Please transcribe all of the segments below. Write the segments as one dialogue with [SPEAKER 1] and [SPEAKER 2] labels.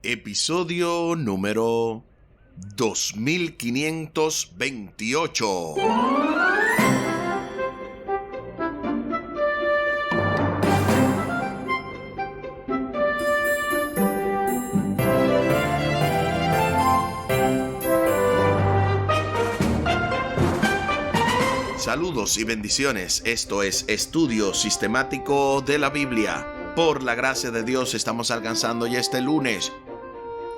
[SPEAKER 1] Episodio número 2528. Saludos y bendiciones. Esto es Estudio Sistemático de la Biblia. Por la gracia de Dios estamos alcanzando ya este lunes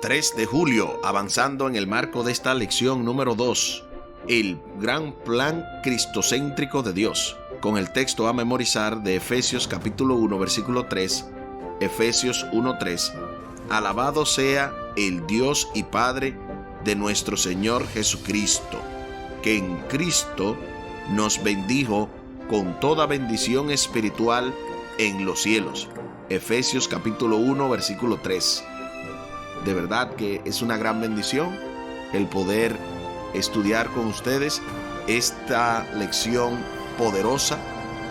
[SPEAKER 1] 3 de julio, avanzando en el marco de esta lección número 2, el gran plan cristocéntrico de Dios, con el texto a memorizar de Efesios capítulo 1, versículo 3, Efesios 1:3. Alabado sea el Dios y Padre de nuestro Señor Jesucristo, que en Cristo nos bendijo con toda bendición espiritual en los cielos. Efesios capítulo 1, versículo 3. De verdad que es una gran bendición el poder estudiar con ustedes esta lección poderosa,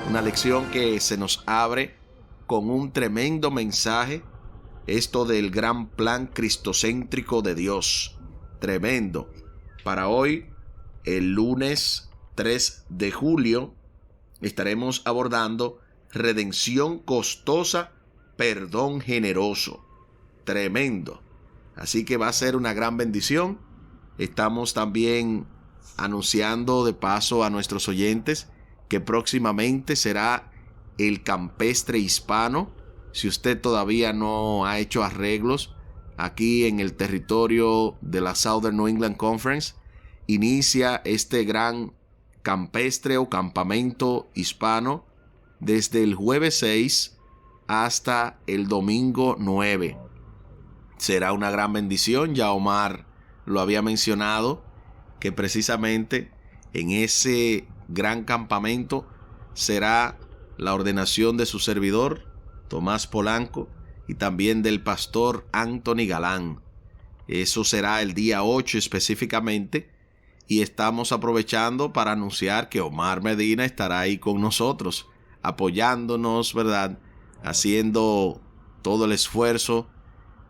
[SPEAKER 1] una lección que se nos abre con un tremendo mensaje, esto del gran plan cristocéntrico de Dios. Tremendo. Para hoy, el lunes 3 de julio, estaremos abordando redención costosa, perdón generoso. Tremendo. Así que va a ser una gran bendición. Estamos también anunciando de paso a nuestros oyentes que próximamente será el campestre hispano. Si usted todavía no ha hecho arreglos aquí en el territorio de la Southern New England Conference, inicia este gran campestre o campamento hispano desde el jueves 6 hasta el domingo 9. Será una gran bendición. Ya Omar lo había mencionado, que precisamente en ese gran campamento será la ordenación de su servidor, Tomás Polanco, y también del pastor Anthony Galán. Eso será el día 8 específicamente. Y estamos aprovechando para anunciar que Omar Medina estará ahí con nosotros, apoyándonos, ¿verdad? Haciendo todo el esfuerzo.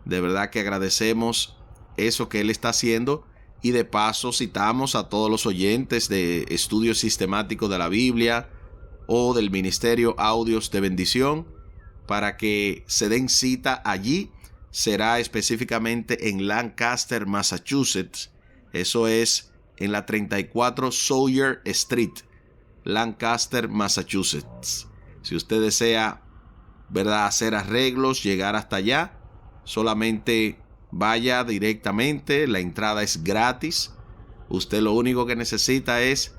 [SPEAKER 1] De verdad que agradecemos eso que él está haciendo. Y de paso citamos a todos los oyentes de Estudio Sistemático de la Biblia o del Ministerio Audios de Bendición para que se den cita allí. Será específicamente en Lancaster, Massachusetts. Eso es en la 34 Sawyer Street, Lancaster, Massachusetts. Si usted desea, ¿verdad?, hacer arreglos, llegar hasta allá, solamente vaya directamente. La entrada es gratis. Usted lo único que necesita es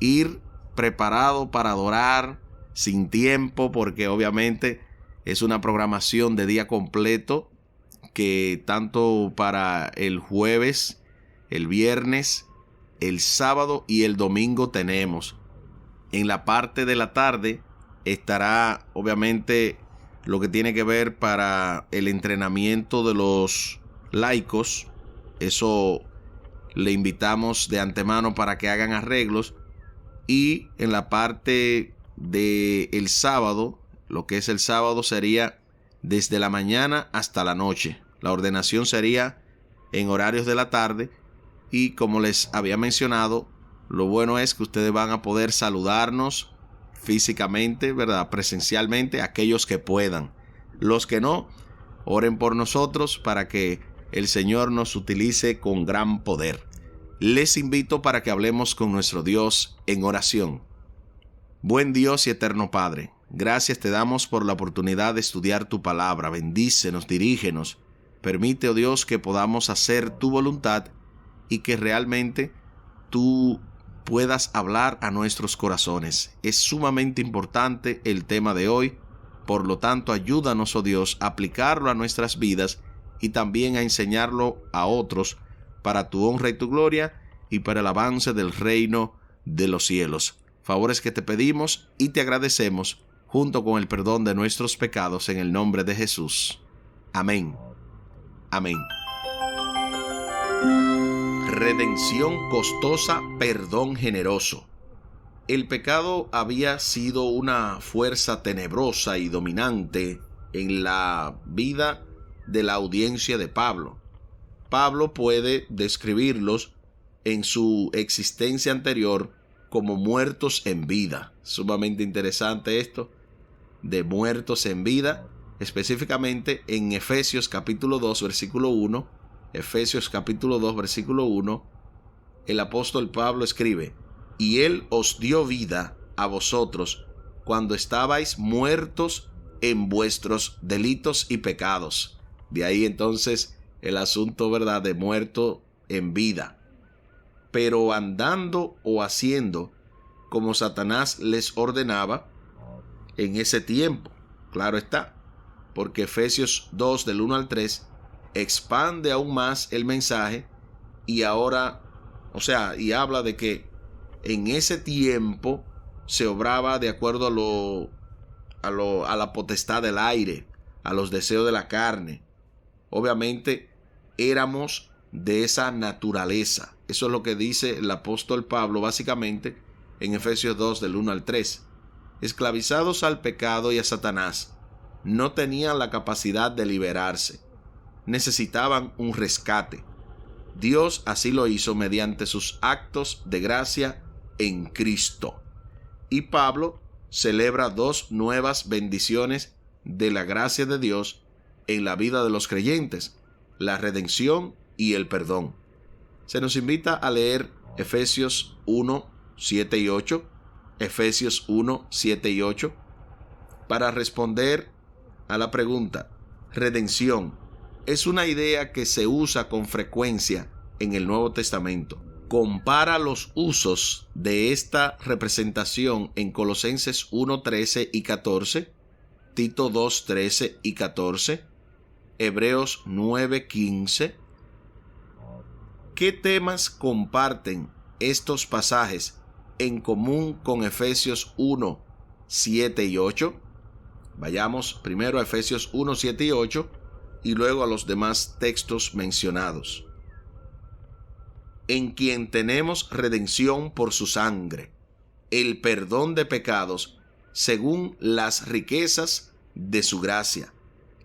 [SPEAKER 1] ir preparado para adorar, sin tiempo, porque obviamente es una programación de día completo que tanto para el jueves, el viernes, el sábado y el domingo tenemos. En la parte de la tarde estará obviamente lo que tiene que ver para el entrenamiento de los laicos. Eso le invitamos de antemano para que hagan arreglos. Y en la parte del sábado, lo que es el sábado sería desde la mañana hasta la noche. La ordenación sería en horarios de la tarde. Y como les había mencionado, lo bueno es que ustedes van a poder saludarnos físicamente, ¿verdad?, presencialmente, aquellos que puedan. Los que no, oren por nosotros para que el Señor nos utilice con gran poder. Les invito para que hablemos con nuestro Dios en oración. Buen Dios y eterno Padre, gracias te damos por la oportunidad de estudiar tu palabra. Bendícenos, dirígenos. Permite, oh Dios, que podamos hacer tu voluntad y que realmente tú puedas hablar a nuestros corazones. Es sumamente importante el tema de hoy. Por lo tanto, ayúdanos, oh Dios, a aplicarlo a nuestras vidas y también a enseñarlo a otros para tu honra y tu gloria y para el avance del reino de los cielos. Favores que te pedimos y te agradecemos junto con el perdón de nuestros pecados en el nombre de Jesús. Amén. Amén. Redención costosa, perdón generoso. El pecado había sido una fuerza tenebrosa y dominante en la vida de la audiencia de Pablo. Pablo puede describirlos en su existencia anterior como muertos en vida. Sumamente interesante esto de muertos en vida, específicamente en Efesios capítulo 2 versículo 1. Efesios capítulo 2 versículo 1, el apóstol Pablo escribe: y él os dio vida a vosotros cuando estabais muertos en vuestros delitos y pecados. De ahí entonces el asunto, ¿verdad?, de muerto en vida. Pero andando o haciendo como Satanás les ordenaba en ese tiempo. Claro está, porque Efesios 2 del 1 al 3 expande aún más el mensaje y ahora, y habla de que en ese tiempo se obraba de acuerdo a la potestad del aire, a los deseos de la carne. Obviamente éramos de esa naturaleza. Eso es lo que dice el apóstol Pablo básicamente en Efesios 2 del 1 al 3. Esclavizados al pecado y a Satanás, no tenían la capacidad de liberarse. Necesitaban un rescate. Dios así lo hizo mediante sus actos de gracia en Cristo. Y Pablo celebra dos nuevas bendiciones de la gracia de Dios en la vida de los creyentes: la redención y el perdón. Se nos invita a leer Efesios 1, 7 y 8, Efesios 1, 7 y 8, para responder a la pregunta: redención es una idea que se usa con frecuencia en el Nuevo Testamento. Compara los usos de esta representación en Colosenses 1, 13 y 14, Tito 2, 13 y 14, Hebreos 9, 15. ¿Qué temas comparten estos pasajes en común con Efesios 1, 7 y 8? Vayamos primero a Efesios 1, 7 y 8 y luego a los demás textos mencionados. En quien tenemos redención por su sangre, el perdón de pecados, según las riquezas de su gracia,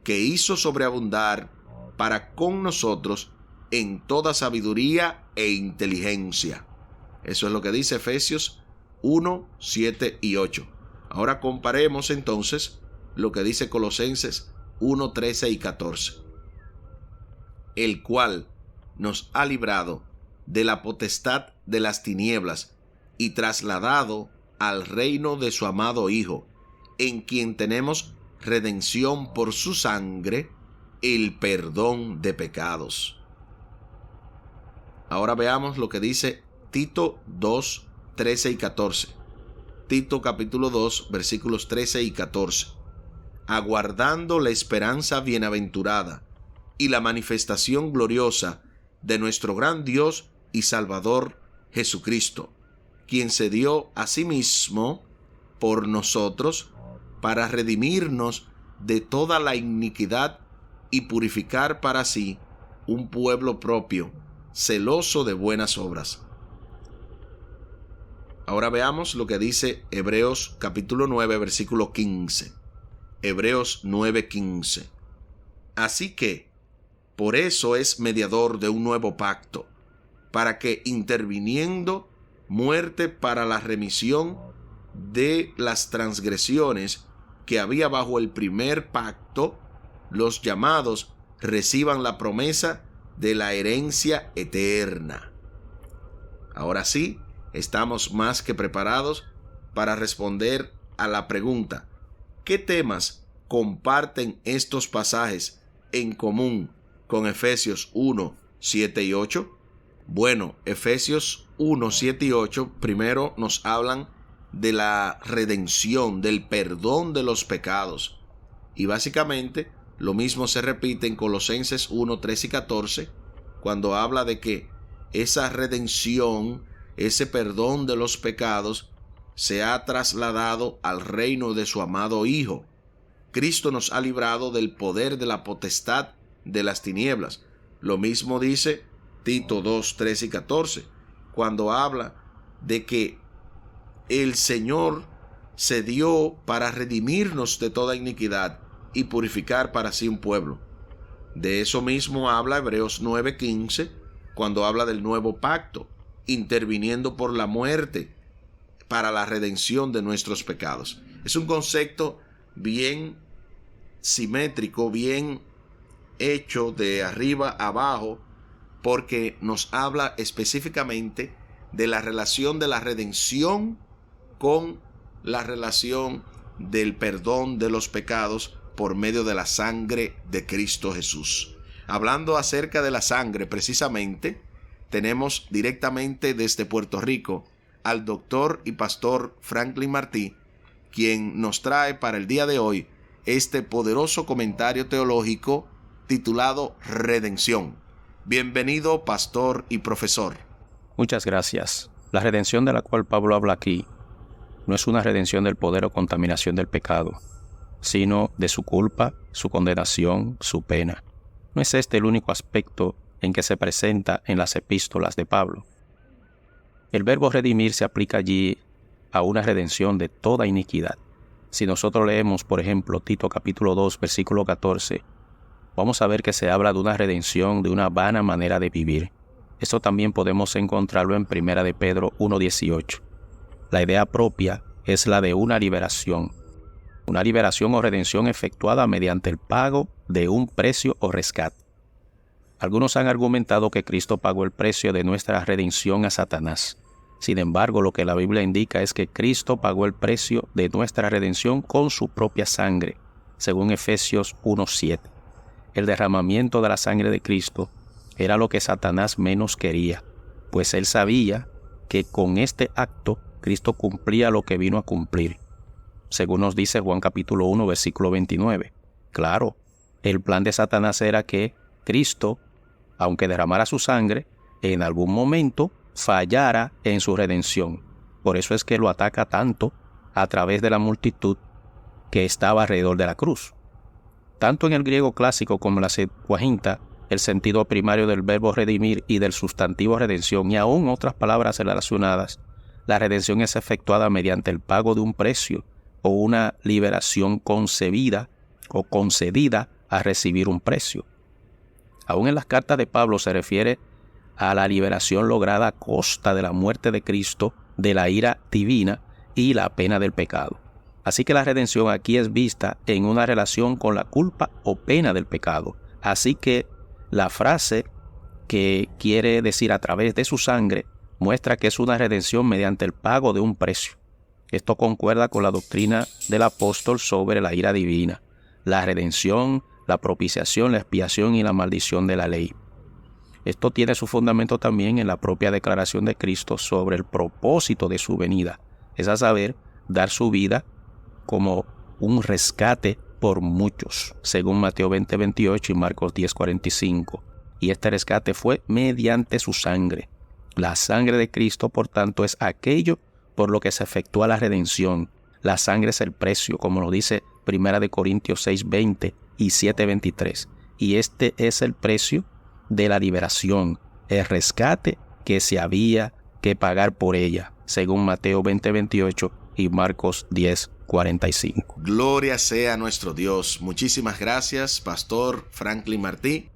[SPEAKER 1] que hizo sobreabundar para con nosotros en toda sabiduría e inteligencia. Eso es lo que dice Efesios 1, 7 y 8. Ahora comparemos entonces lo que dice Colosenses 1, 13 y 14. El cual nos ha librado de la potestad de las tinieblas y trasladado al reino de su amado Hijo, en quien tenemos redención por su sangre, el perdón de pecados. Ahora veamos lo que dice Tito 2, 13 y 14. Tito capítulo 2, versículos 13 y 14. Aguardando la esperanza bienaventurada y la manifestación gloriosa de nuestro gran Dios y Salvador Jesucristo, quien se dio a sí mismo por nosotros para redimirnos de toda la iniquidad y purificar para sí un pueblo propio, celoso de buenas obras. Ahora veamos lo que dice Hebreos capítulo 9, versículo 15. Hebreos 9, 15. Así que, por eso es mediador de un nuevo pacto, para que interviniendo muerte para la remisión de las transgresiones que había bajo el primer pacto, los llamados reciban la promesa de la herencia eterna. Ahora sí, estamos más que preparados para responder a la pregunta: ¿qué temas comparten estos pasajes en común con Efesios 1, 7 y 8? Bueno, Efesios 1, 7 y 8 primero nos hablan de la redención, del perdón de los pecados. Y básicamente lo mismo se repite en Colosenses 1, 13 y 14, cuando habla de que esa redención, ese perdón de los pecados, se ha trasladado al reino de su amado Hijo. Cristo nos ha librado del poder de la potestad de las tinieblas. Lo mismo dice Tito 2, 13 y 14, cuando habla de que el Señor se dio para redimirnos de toda iniquidad y purificar para sí un pueblo. De eso mismo habla Hebreos 9:15 cuando habla del nuevo pacto, interviniendo por la muerte para la redención de nuestros pecados. Es un concepto bien simétrico, bien hecho de arriba a abajo, porque nos habla específicamente de la relación de la redención con la relación del perdón de los pecados por medio de la sangre de Cristo Jesús. Hablando acerca de la sangre, precisamente, tenemos directamente desde Puerto Rico al doctor y pastor Franklin Martí, quien nos trae para el día de hoy este poderoso comentario teológico titulado Redención. Bienvenido, pastor y profesor.
[SPEAKER 2] Muchas gracias. La redención de la cual Pablo habla aquí no es una redención del poder o contaminación del pecado, sino de su culpa, su condenación, su pena. No es este el único aspecto en que se presenta en las epístolas de Pablo. El verbo redimir se aplica allí a una redención de toda iniquidad. Si nosotros leemos, por ejemplo, Tito capítulo 2, versículo 14, vamos a ver que se habla de una redención de una vana manera de vivir. Esto también podemos encontrarlo en 1 de Pedro 1:18. La idea propia es la de una liberación o redención efectuada mediante el pago de un precio o rescate. Algunos han argumentado que Cristo pagó el precio de nuestra redención a Satanás. Sin embargo, lo que la Biblia indica es que Cristo pagó el precio de nuestra redención con su propia sangre, según Efesios 1:7. El derramamiento de la sangre de Cristo era lo que Satanás menos quería, pues él sabía que con este acto Cristo cumplía lo que vino a cumplir, según nos dice Juan capítulo 1, versículo 29. Claro, el plan de Satanás era que Cristo, aunque derramara su sangre, en algún momento fallara en su redención. Por eso es que lo ataca tanto a través de la multitud que estaba alrededor de la cruz. Tanto en el griego clásico como en la Septuaginta, el sentido primario del verbo redimir y del sustantivo redención y aún otras palabras relacionadas, la redención es efectuada mediante el pago de un precio o una liberación concebida o concedida a recibir un precio. Aún en las cartas de Pablo se refiere a la liberación lograda a costa de la muerte de Cristo, de la ira divina y la pena del pecado. Así que la redención aquí es vista en una relación con la culpa o pena del pecado. Así que la frase que quiere decir a través de su sangre muestra que es una redención mediante el pago de un precio. Esto concuerda con la doctrina del apóstol sobre la ira divina, la redención, la propiciación, la expiación y la maldición de la ley. Esto tiene su fundamento también en la propia declaración de Cristo sobre el propósito de su venida, es a saber, dar su vida como un rescate por muchos, según Mateo 20:28 y Marcos 10:45. Y este rescate fue mediante su sangre. La sangre de Cristo, por tanto, es aquello por lo que se efectúa la redención. La sangre es el precio, como lo dice 1 Corintios 6:20 y 7:23. Y este es el precio de la liberación, el rescate que se había que pagar por ella, según Mateo 20:28 y Marcos 10:45.
[SPEAKER 1] Gloria sea a nuestro Dios. Muchísimas gracias, pastor Franklin Martí,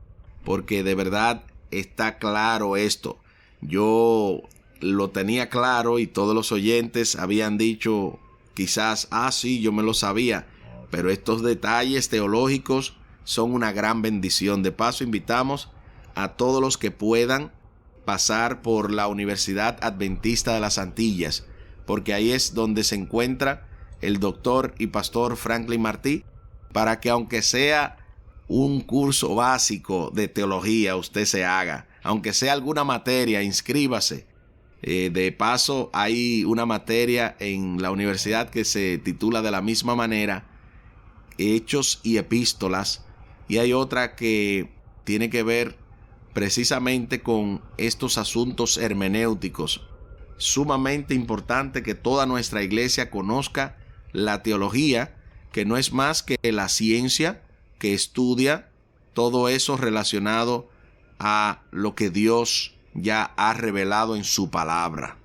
[SPEAKER 1] porque de verdad está claro esto. Yo lo tenía claro y todos los oyentes habían dicho quizás, sí, yo me lo sabía, pero estos detalles teológicos son una gran bendición. De paso, invitamos a todos los que puedan pasar por la Universidad Adventista de las Antillas, porque ahí es donde se encuentra el doctor y pastor Franklin Martí, para que aunque sea un curso básico de teología usted se haga, aunque sea alguna materia, inscríbase. De paso, hay una materia en la universidad que se titula de la misma manera, Hechos y Epístolas, y hay otra que tiene que ver precisamente con estos asuntos hermenéuticos. Sumamente importante que toda nuestra iglesia conozca la teología, que no es más que la ciencia que estudia todo eso relacionado a lo que Dios ya ha revelado en su palabra.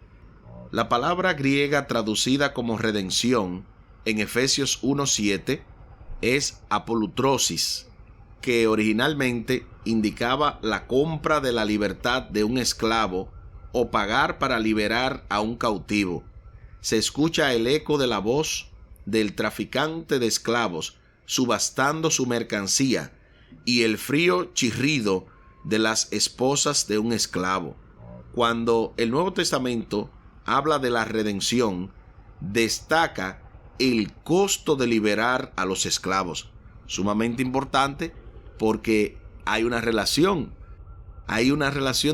[SPEAKER 1] La palabra griega traducida como redención en Efesios 1:7 es apolutrosis, que originalmente indicaba la compra de la libertad de un esclavo o pagar para liberar a un cautivo. Se escucha el eco de la voz del traficante de esclavos subastando su mercancía y el frío chirrido de las esposas de un esclavo. Cuando el Nuevo Testamento habla de la redención, destaca el costo de liberar a los esclavos. Sumamente importante porque hay una relación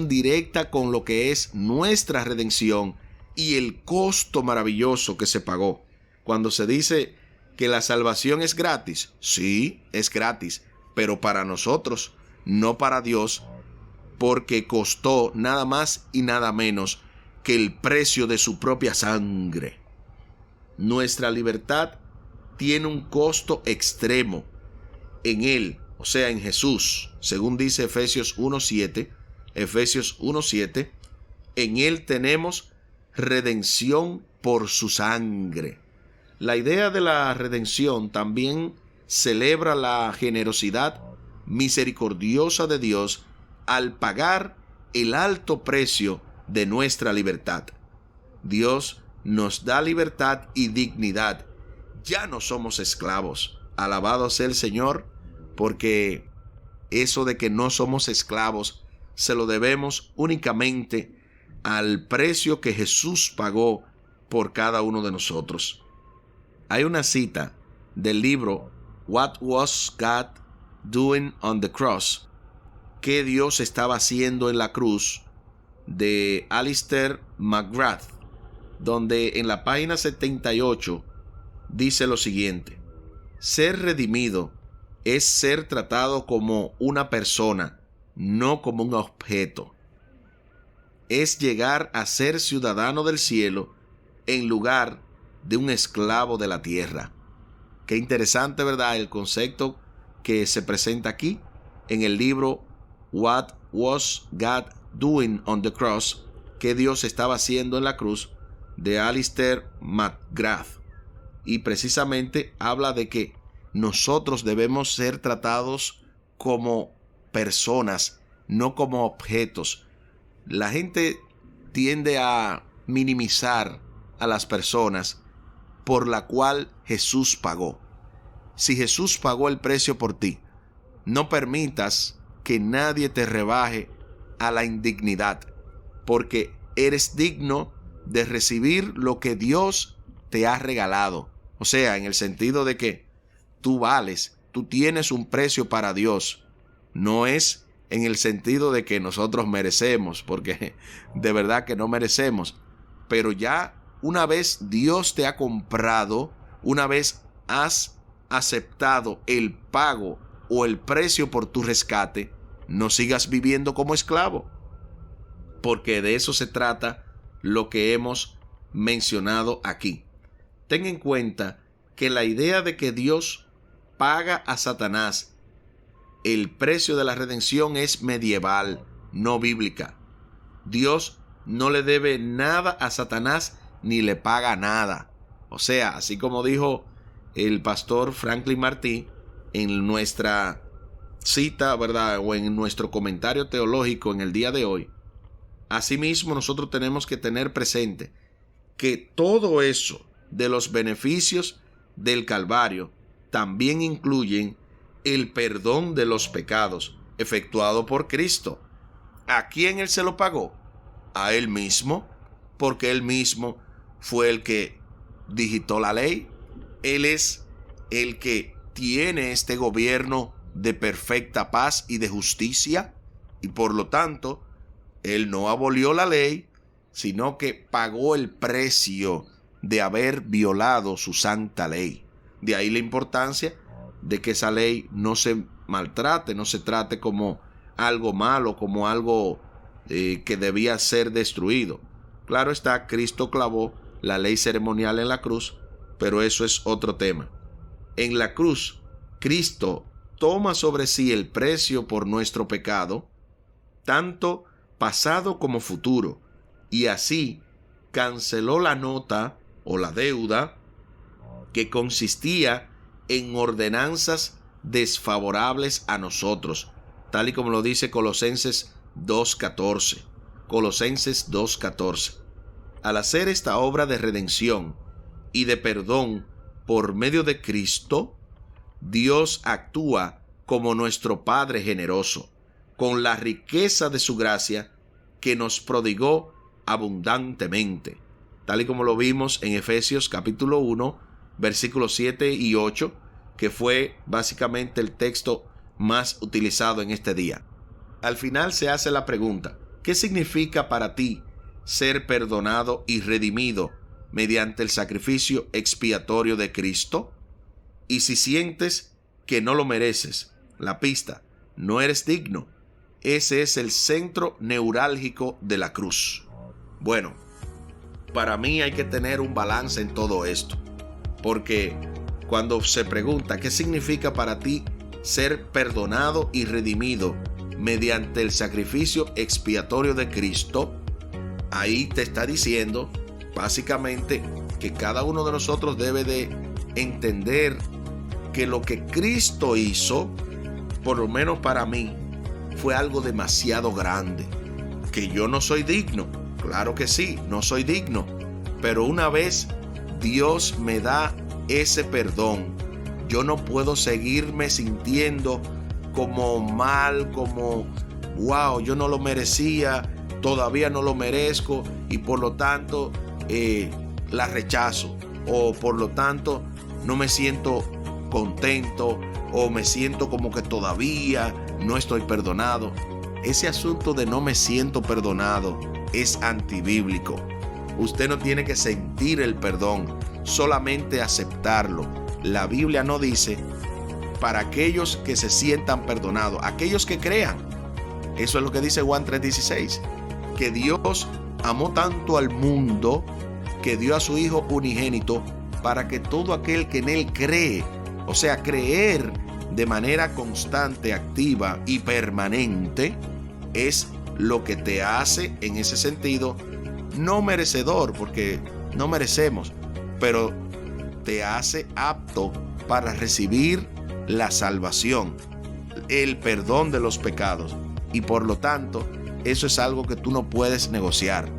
[SPEAKER 1] directa con lo que es nuestra redención y el costo maravilloso que se pagó. Cuando se dice que la salvación es gratis, sí, es gratis, pero para nosotros, no para Dios, porque costó nada más y nada menos que el precio de su propia sangre. Nuestra libertad tiene un costo extremo en Él, o sea, en Jesús, según dice Efesios 1:7, en Él tenemos redención por su sangre. La idea de la redención también celebra la generosidad misericordiosa de Dios al pagar el alto precio de nuestra libertad. Dios nos da libertad y dignidad. Ya no somos esclavos. Alabado sea el Señor, porque eso de que no somos esclavos se lo debemos únicamente al precio que Jesús pagó por cada uno de nosotros. Hay una cita del libro What Was God Doing on the Cross? ¿Qué Dios estaba haciendo en la cruz? De Alistair McGrath, donde en la página 78 dice lo siguiente: ser redimido es ser tratado como una persona, no como un objeto. Es llegar a ser ciudadano del cielo en lugar de un esclavo de la tierra. Qué interesante, ¿verdad?, el concepto que se presenta aquí en el libro What Was God Doing on the Cross? ¿Qué Dios estaba haciendo en la cruz? De Alistair McGrath. Y precisamente habla de que nosotros debemos ser tratados como personas, no como objetos. La gente tiende a minimizar a las personas por la cual Jesús pagó. Si Jesús pagó el precio por ti, no permitas que nadie te rebaje a la indignidad, porque eres digno de recibir lo que Dios te ha regalado. O sea, en el sentido de que tú vales, tú tienes un precio para Dios. No es en el sentido de que nosotros merecemos, porque de verdad que no merecemos. Pero ya una vez Dios te ha comprado, una vez has aceptado el pago o el precio por tu rescate, no sigas viviendo como esclavo, porque de eso se trata lo que hemos mencionado aquí. Ten en cuenta que la idea de que Dios paga a Satanás el precio de la redención es medieval, no bíblica. Dios no le debe nada a Satanás ni le paga nada. O sea, así como dijo el pastor Franklin Martí en nuestra cita, ¿verdad?, o en nuestro comentario teológico en el día de hoy, asimismo nosotros tenemos que tener presente que todo eso de los beneficios del Calvario también incluyen el perdón de los pecados efectuado por Cristo. ¿A quién Él se lo pagó? A Él mismo, porque Él mismo fue el que digitó la ley. Él es el que tiene este gobierno de perfecta paz y de justicia, y por lo tanto, Él no abolió la ley, sino que pagó el precio de haber violado su santa ley. De ahí la importancia de que esa ley no se maltrate, no se trate como algo malo, como algo que debía ser destruido. Claro está, Cristo clavó la ley ceremonial en la cruz, pero eso es otro tema. En la cruz, Cristo toma sobre sí el precio por nuestro pecado, tanto pasado como futuro, y así canceló la nota o la deuda que consistía en ordenanzas desfavorables a nosotros, tal y como lo dice Colosenses 2:14. Colosenses 2:14. Al hacer esta obra de redención y de perdón por medio de Cristo, Dios actúa como nuestro Padre generoso, con la riqueza de su gracia que nos prodigó abundantemente, tal y como lo vimos en Efesios capítulo 1, versículos 7 y 8, que fue básicamente el texto más utilizado en este día. Al final se hace la pregunta: ¿qué significa para ti ser perdonado y redimido mediante el sacrificio expiatorio de Cristo? Y si sientes que no lo mereces, la pista: no eres digno. Ese es el centro neurálgico de la cruz. Bueno, para mí hay que tener un balance en todo esto, porque cuando se pregunta ¿qué significa para ti ser perdonado y redimido mediante el sacrificio expiatorio de Cristo? Ahí te está diciendo básicamente que cada uno de nosotros debe de entender que lo que Cristo hizo, por lo menos para mí, fue algo demasiado grande, que yo no soy digno. Claro que sí, no soy digno, pero una vez Dios me da ese perdón, yo no puedo seguirme sintiendo como mal, como wow, yo no lo merecía, todavía no lo merezco y por lo tanto la rechazo, o por lo tanto no me siento contento, o me siento como que todavía no estoy perdonado. Ese asunto de no me siento perdonado es antibíblico. Usted no tiene que sentir el perdón, solamente aceptarlo. La Biblia no dice para aquellos que se sientan perdonados, aquellos que crean. Eso es lo que dice Juan 3:16, que Dios amó tanto al mundo que dio a su Hijo unigénito para que todo aquel que en Él cree, o sea, creer de manera constante, activa y permanente, es lo que te hace en ese sentido no merecedor, porque no merecemos, pero te hace apto para recibir la salvación, el perdón de los pecados, y por lo tanto eso es algo que tú no puedes negociar.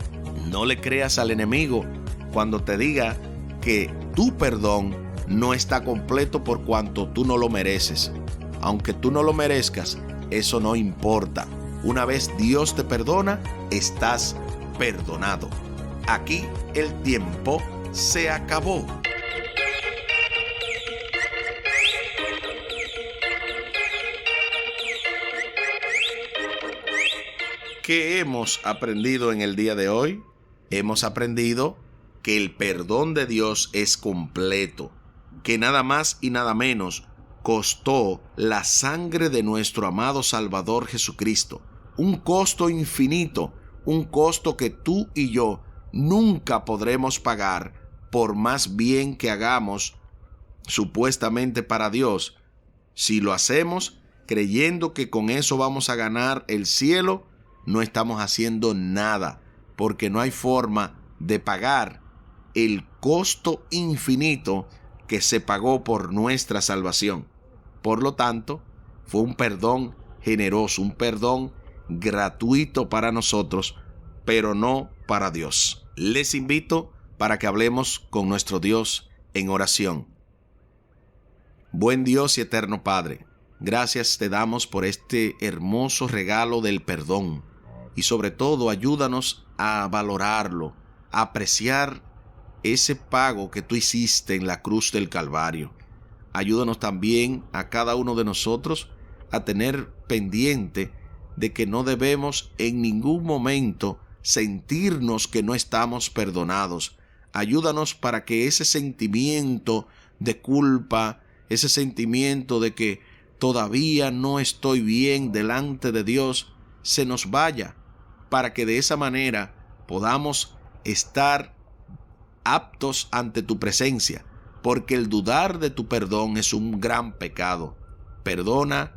[SPEAKER 1] No le creas al enemigo cuando te diga que tu perdón no está completo por cuanto tú no lo mereces. Aunque tú no lo merezcas, eso no importa. Una vez Dios te perdona, estás perdonado. Aquí el tiempo se acabó. ¿Qué hemos aprendido en el día de hoy? Hemos aprendido que el perdón de Dios es completo, que nada más y nada menos costó la sangre de nuestro amado Salvador Jesucristo. Un costo infinito, un costo que tú y yo nunca podremos pagar, por más bien que hagamos supuestamente para Dios. Si lo hacemos creyendo que con eso vamos a ganar el cielo, no estamos haciendo nada, porque no hay forma de pagar el costo infinito que se pagó por nuestra salvación. Por lo tanto, fue un perdón generoso, un perdón gratuito para nosotros, pero no para Dios. Les invito para que hablemos con nuestro Dios en oración. Buen Dios y eterno Padre, gracias te damos por este hermoso regalo del perdón, y sobre todo ayúdanos a valorarlo, a apreciar ese pago que tú hiciste en la cruz del Calvario. Ayúdanos también a cada uno de nosotros a tener pendiente de que no debemos en ningún momento sentirnos que no estamos perdonados. Ayúdanos para que ese sentimiento de culpa, ese sentimiento de que todavía no estoy bien delante de Dios, se nos vaya, para que de esa manera podamos estar aptos ante tu presencia, porque el dudar de tu perdón es un gran pecado. Perdona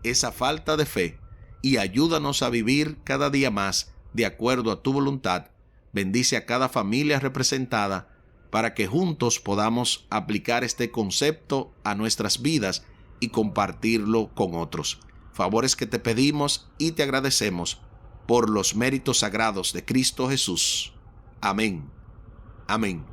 [SPEAKER 1] esa falta de fe y ayúdanos a vivir cada día más de acuerdo a tu voluntad. Bendice a cada familia representada para que juntos podamos aplicar este concepto a nuestras vidas y compartirlo con otros. Favores que te pedimos y te agradecemos por los méritos sagrados de Cristo Jesús. Amén. Amén.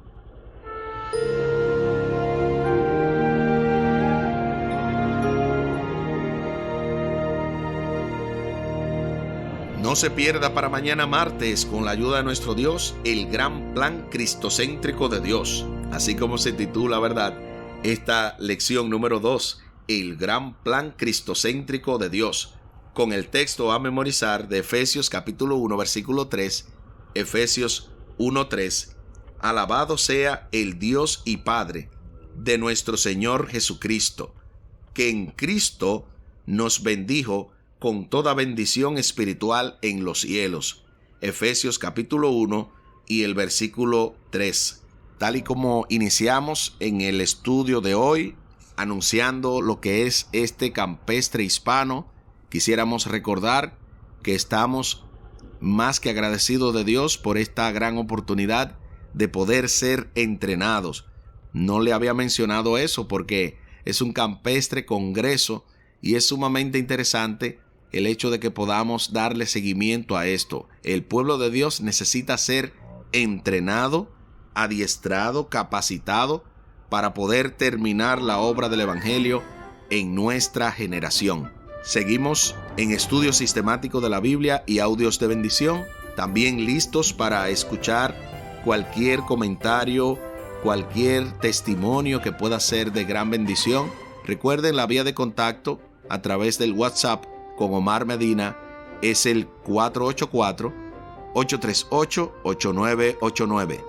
[SPEAKER 1] No se pierda para mañana martes, con la ayuda de nuestro Dios, el gran plan cristocéntrico de Dios. Así como se titula, ¿verdad?, esta lección número 2, el gran plan cristocéntrico de Dios, con el texto a memorizar de Efesios capítulo 1, versículo 3, Efesios 1:3. Alabado sea el Dios y Padre de nuestro Señor Jesucristo, que en Cristo nos bendijo con toda bendición espiritual en los cielos. Efesios capítulo 1 y el versículo 3. Tal y como iniciamos en el estudio de hoy, anunciando lo que es este campestre hispano, quisiéramos recordar que estamos más que agradecidos de Dios por esta gran oportunidad de poder ser entrenados. No le había mencionado eso porque es un campestre congreso y es sumamente interesante el hecho de que podamos darle seguimiento a esto. El pueblo de Dios necesita ser entrenado, adiestrado, capacitado para poder terminar la obra del Evangelio en nuestra generación. Seguimos en estudio sistemático de la Biblia y audios de bendición, también listos para escuchar cualquier comentario, cualquier testimonio que pueda ser de gran bendición. Recuerden, la vía de contacto a través del WhatsApp con Omar Medina es el 484-838-8989.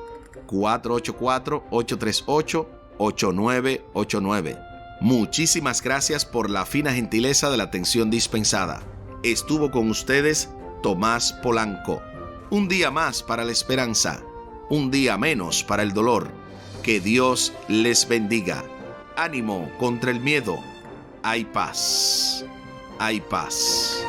[SPEAKER 1] 484-838-8989. Muchísimas gracias por la fina gentileza de la atención dispensada. Estuvo con ustedes Tomás Polanco. Un día más para la esperanza, un día menos para el dolor. Que Dios les bendiga. Ánimo contra el miedo. Hay paz. Hay paz.